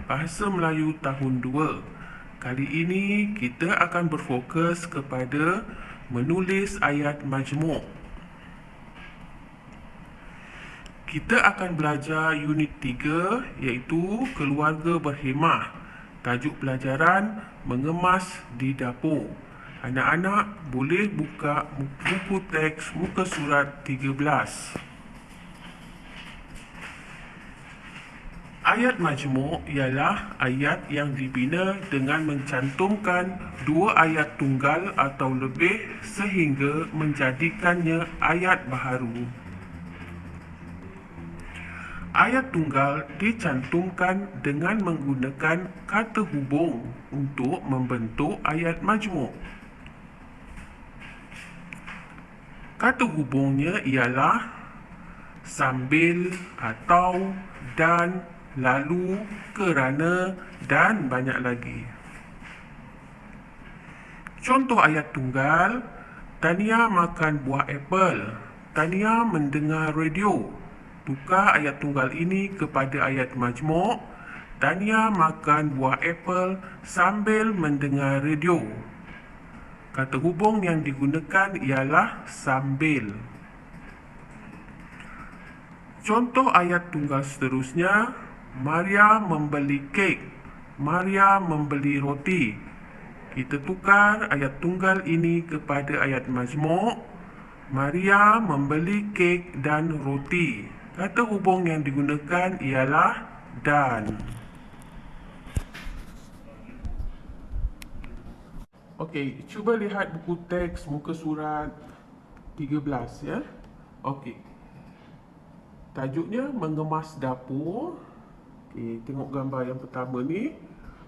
Bahasa Melayu tahun 2. Kali ini kita akan berfokus kepada menulis ayat majmuk. Kita akan belajar unit 3 iaitu keluarga berhemah. Tajuk pelajaran mengemas di dapur. Anak-anak boleh buka buku teks muka surat 13. Ayat majmuk ialah ayat yang dibina dengan mencantumkan dua ayat tunggal atau lebih sehingga menjadikannya ayat baharu. Ayat tunggal dicantumkan dengan menggunakan kata hubung untuk membentuk ayat majmuk. Kata hubungnya ialah sambil, atau, dan, lalu, kerana dan banyak lagi. Contoh ayat tunggal: Tania makan buah apel. Tania mendengar radio. Tukar ayat tunggal ini kepada ayat majmuk. Tania makan buah apel sambil mendengar radio. Kata hubung yang digunakan ialah sambil. Contoh ayat tunggal seterusnya: Maria membeli kek. Maria membeli roti. Kita tukar ayat tunggal ini kepada ayat majmuk. Maria membeli kek dan roti. Kata hubung yang digunakan ialah dan. Okey, cuba lihat buku teks muka surat 13 ya. Okey. Tajuknya mengemas dapur. Tengok gambar yang pertama ni.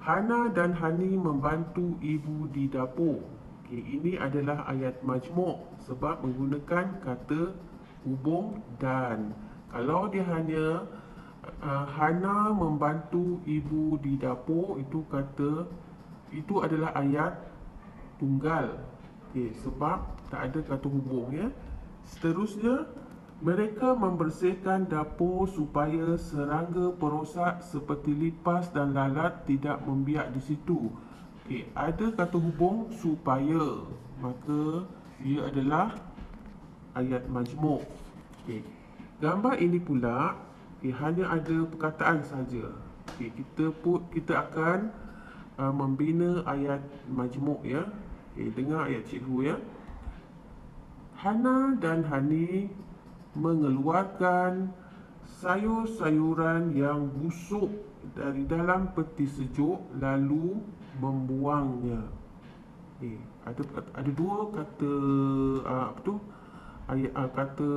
Hana dan Hani membantu ibu di dapur. Ini adalah ayat majmuk sebab menggunakan kata hubung dan. Kalau dia hanya Hana membantu ibu di dapur, itu adalah ayat tunggal. Sebab tak ada kata hubung ya. Seterusnya, mereka membersihkan dapur supaya serangga perosak seperti lipas dan lalat tidak membiak di situ. Ada kata hubung supaya, maka ia adalah ayat majmuk. Gambar ini pula hanya ada perkataan saja. Kita akan membina ayat majmuk ya. Dengar ayat cikgu ya. Hana dan Hani mengeluarkan sayur-sayuran yang busuk dari dalam peti sejuk lalu membuangnya. Ada dua kata kata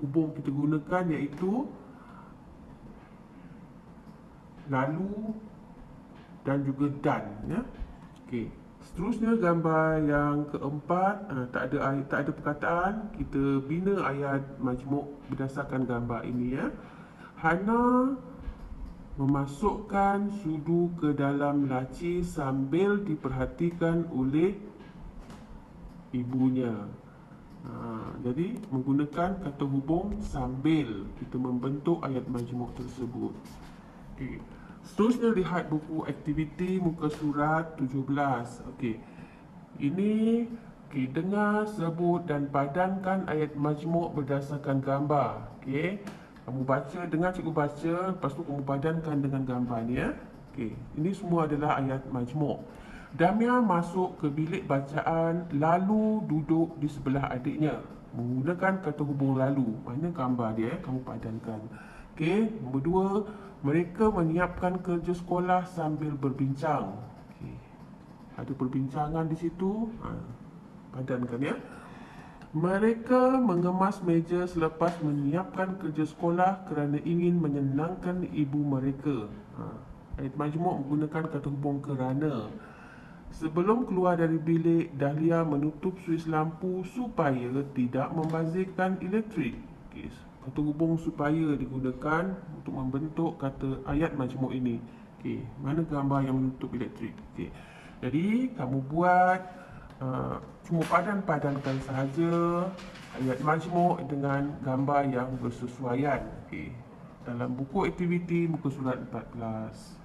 hubung kita gunakan iaitu lalu dan juga dan ya. Seterusnya gambar yang keempat, tak ada perkataan. Kita bina ayat majmuk berdasarkan gambar ini ya. Hana memasukkan sudu ke dalam laci sambil diperhatikan oleh ibunya. Jadi menggunakan kata hubung sambil kita membentuk ayat majmuk tersebut. Seterusnya lihat buku aktiviti muka surat 17. Ini dengar, sebut dan padankan ayat majmuk berdasarkan gambar. Kamu baca, dengar cikgu baca, lepas tu kamu padankan dengan gambar ni ya. Ini semua adalah ayat majmuk. Damia masuk ke bilik bacaan lalu duduk di sebelah adiknya. Menggunakan kata hubung lalu. Mana gambar dia kamu padankan. Nombor 2, mereka menyiapkan kerja sekolah sambil berbincang. Ada perbincangan di situ. Padankan ya. Mereka mengemas meja selepas menyiapkan kerja sekolah kerana ingin menyenangkan ibu mereka. Ayat majmuk menggunakan kata hubung kerana. Sebelum keluar dari bilik, Dahlia menutup suis lampu supaya tidak membazirkan elektrik. Kata hubung supaya digunakan untuk membentuk kata ayat majmuk ini. Mana gambar yang menutup elektrik? Jadi kamu buat cuma padankan sahaja ayat majmuk dengan gambar yang bersesuaian. Dalam buku aktiviti muka surat 14.